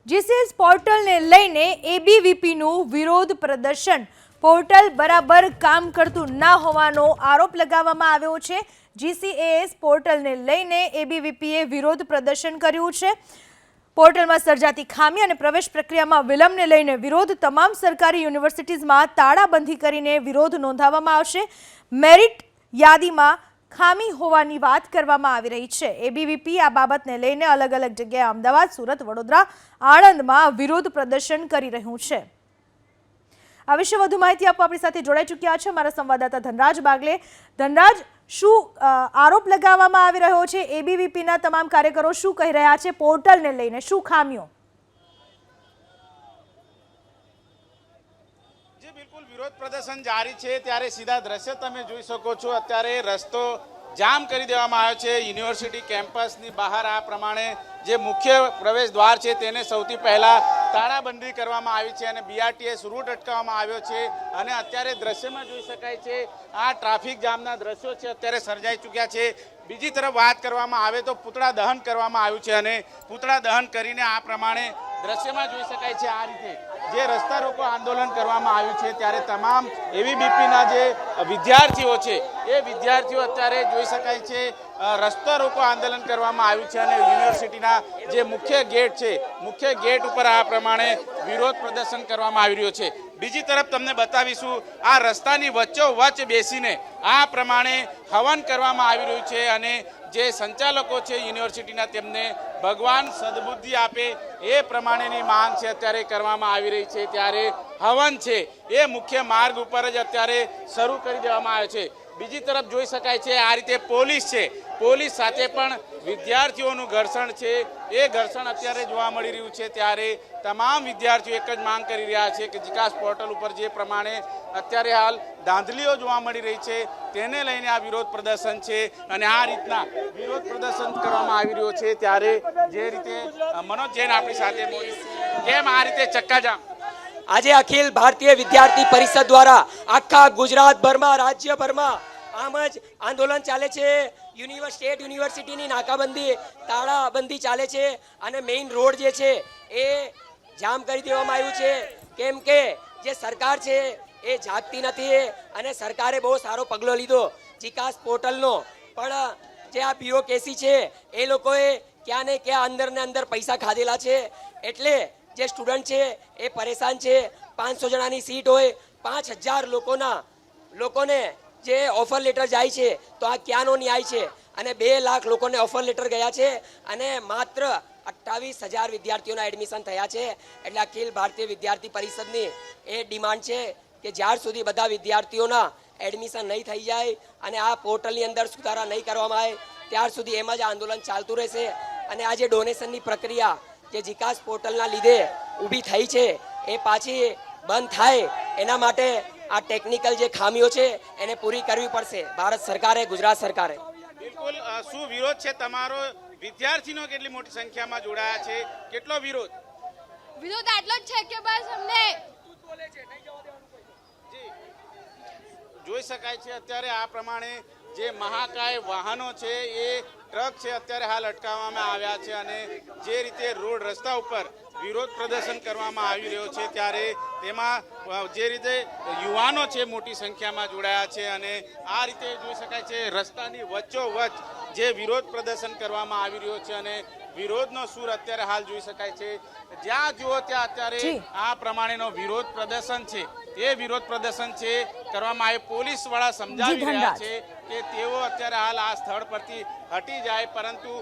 GCS પોર્ટલને લઈને એબીવીપીનું વિરોધ પ્રદર્શન. પોર્ટલ બરાબર કામ કરતું ના હોવાનો આરોપ લગાવવામાં આવ્યો છે. જીસીએસ પોર્ટલને લઈને એબીવીપીએ વિરોધ પ્રદર્શન કર્યું છે. પોર્ટલમાં સર્જાતી ખામી અને પ્રવેશ પ્રક્રિયામાં વિલંબને લઈને વિરોધ. તમામ સરકારી યુનિવર્સિટીઝમાં તાળાબંધી કરીને વિરોધ નોંધાવવામાં આવશે. મેરિટ યાદીમાં ખામી હોવાની વાત કરવામાં આવી રહી છે. એબીવીપી આ બાબતને લઈને અલગ અલગ જગ્યાએ અમદાવાદ, સુરત, વડોદરા, આણંદમાં વિરોધ પ્રદર્શન કરી રહ્યું છે. આ વિશે વધુ માહિતી આપવા આપણી સાથે જોડાઈ ચૂક્યા છે મારા સંવાદદાતા ધનરાજ બાગલે. ધનરાજ, શું આરોપ લગાવવામાં આવી રહ્યો છે? એબીવીપીના તમામ કાર્યકરો શું કહી રહ્યા છે પોર્ટલને લઈને? શું ખામીઓ? બિલકુલ વિરોધ પ્રદર્શન જારી છે ત્યારે સીધા દ્રશ્ય તમે જોઈ શકો છો. અત્યારે રસ્તો જામ કરી દેવામાં આવ્યો છે યુનિવર્સિટી કેમ્પસની બહાર. આ પ્રમાણે જે મુખ્ય પ્રવેશ દ્વાર છે તેને સૌથી પહેલા તાળાબંધી કરવામાં આવી છે અને બીઆરટીએસ રૂટ અટકાવવામાં આવ્યો છે. અને અત્યારે દ્રશ્યમાં જોઈ શકાય છે આ ટ્રાફિક જામના દ્રશ્યો છે અત્યારે સર્જાઈ ચૂક્યા છે. બીજી તરફ વાત કરવામાં આવે તો પૂતળા દહન કરવામાં આવ્યું છે અને પૂતળા દહન કરીને આ પ્રમાણે દ્રશ્યમાં જોઈ શકાય છે આ રીતે જે રસ્તા રોકો આંદોલન કરવામાં આવ્યું છે. ત્યારે તમામ એબીવીપીના જે વિદ્યાર્થીઓ છે એ વિદ્યાર્થીઓ અત્યારે જોઈ શકાય છે રસ્તા રોકો આંદોલન કરવામાં આવ્યું છે અને યુનિવર્સિટીના જે મુખ્ય ગેટ છે મુખ્ય ગેટ ઉપર આ પ્રમાણે વિરોધ પ્રદર્શન કરવામાં આવી રહ્યો છે. બીજી તરફ તમને બતાવીશું આ રસ્તાની વચ્ચોવચ્ચ બેસીને આ પ્રમાણે હવન કરવામાં આવી રહ્યું છે અને જે સંચાલકો છે યુનિવર્સિટીના તેમને ભગવાન સદબુદ્ધિ આપે એ પ્રમાણેની માંગ છે અત્યારે કરવામાં આવી રહી છે. ત્યારે હવન છે એ મુખ્ય માર્ગ ઉપર જ અત્યારે શરૂ કરી દેવામાં આવ્યો છે. બીજી તરફ જોઈ શકાય છે આ રીતે પોલીસ છે, પોલીસ સાથે પણ વિદ્યાર્થીઓનું ઘર્ષણ છે એ ઘર્ષણ અત્યારે જોવા મળી રહ્યું છે. ત્યારે તમામ વિદ્યાર્થીઓ એક જ માંગ કરી રહ્યા છે કે જીકાસ પોર્ટલ ઉપર જે પ્રમાણે અત્યારે હાલ ધાંધલીઓ જોવા મળી રહી છે તેને લઈને આ વિરોધ પ્રદર્શન છે અને આ રીતના વિરોધ પ્રદર્શન કરવામાં આવી રહ્યો છે. ત્યારે જે રીતે મનોજ જૈન આપણી સાથે બોલી, કેમ આ રીતે ચક્કાજામ? આજે અખિલ ભારતીય વિદ્યાર્થી પરિષદ દ્વારા આખા ગુજરાતભરમાં, રાજ્યભરમાં આમ જ આંદોલન ચાલે છે. સ્ટેટ યુનિવર્સિટીની નાકાબંધી, તાળાબંધી ચાલે છે અને મેઇન રોડ જે છે એ જામ કરી દેવામાં આવ્યું છે. કેમ કે જે સરકાર છે એ જાગતી નથી અને સરકારે બહુ સારો પગલો લીધો જીકાસ પોર્ટલનો, પણ જે આ બ્યુરોક્રેસી છે એ લોકોએ ક્યાં ને ક્યાં અંદર ને અંદર પૈસા ખાધેલા છે. એટલે જે સ્ટુડન્ટ છે એ પરેશાન છે. 500 જણાની સીટ હોય, 5000 લોકોને જે ઓફર લેટર જાય છે તો આ ક્યાંનો ન્યાય છે? અને 2 લાખ લોકોને ઓફર લેટર ગયા છે અને માત્ર 28,000 વિદ્યાર્થીઓના એડમિશન થયા છે. એટલે અખિલ ભારતીય વિદ્યાર્થી પરિષદની એ ડિમાન્ડ છે કે જ્યાર સુધી બધા વિદ્યાર્થીઓના એડમિશન નહીં થઈ જાય અને આ પોર્ટલની અંદર સુધારા નહીં કરવામાં આવે ત્યાર સુધી એમ જ આંદોલન ચાલતું રહેશે. અને આ જે ડોનેશનની પ્રક્રિયા જે જીકાસ પોર્ટલના લીધે ઊભી થઈ છે એ પાછી બંધ થાય એના માટે આ ટેકનિકલ જે ખામીઓ છે એને પૂરી કરવી પડશે ભારત સરકારે, ગુજરાત સરકારે. બિલકુલ. શું વિરોધ છે તમારો? વિદ્યાર્થીનો કેટલી મોટી સંખ્યામાં જોડાયા છે? કેટલો વિરોધ? વિરોધ આટલો જ છે કે બસ અમને જોઈ શકાય છે અત્યારે આ પ્રમાણે જે મહાકાય વાહનો છે એ ટ્રક છે અત્યારે હાલ અટકાવવામાં આવ્યા છે અને જે રીતે રોડ રસ્તા ઉપર વિરોધ પ્રદર્શન કરવામાં આવી રહ્યો છે ત્યારે તેમાં જે રીતે યુવાનો છે મોટી સંખ્યામાં જોડાયા છે અને આ રીતે જોઈ શકાય છે રસ્તાની વચ્ચોવચ્ચ જે વિરોધ પ્રદર્શન કરવામાં આવી રહ્યો છે અને વિરોધનો સૂર અત્યારે હાલ જોઈ શકાય છે. જ્યાં જુઓ ત્યાં અત્યારે આ પ્રમાણેનો વિરોધ પ્રદર્શન છે એ વિરોધ પ્રદર્શન છે કરવામાં આવે. પોલીસ વાળા સમજાવી રહ્યા છે કે તેઓ અત્યારે હાલ આ સ્થળ પરથી હટી જાય, પરંતુ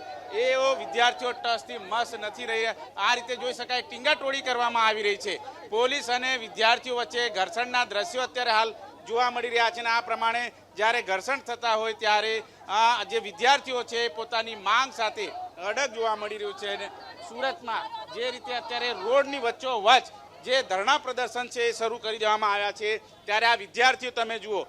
એઓ વિદ્યાર્થીઓ ટસથી મસ નથી રહ્યા. આ રીતે જોઈ શકાય ટીંગાટોળી કરવામાં આવી રહી છે. પોલીસ અને વિદ્યાર્થીઓ વચ્ચે ઘર્ષણના દ્રશ્યો અત્યારે હાલ જોવા મળી રહ્યા છે અને આ પ્રમાણે જ્યારે ઘર્ષણ થતા હોય ત્યારે આ જે વિદ્યાર્થીઓ છે પોતાની માંગ સાથે અડગ જોવા મળી રહ્યું છે. અને સુરતમાં જે રીતે અત્યારે રોડની વચ્ચોવચ્ચ જે ધરણા પ્રદર્શન છે એ શરૂ કરી દેવામાં આવ્યા છે ત્યારે આ વિદ્યાર્થીઓ તમે જુઓ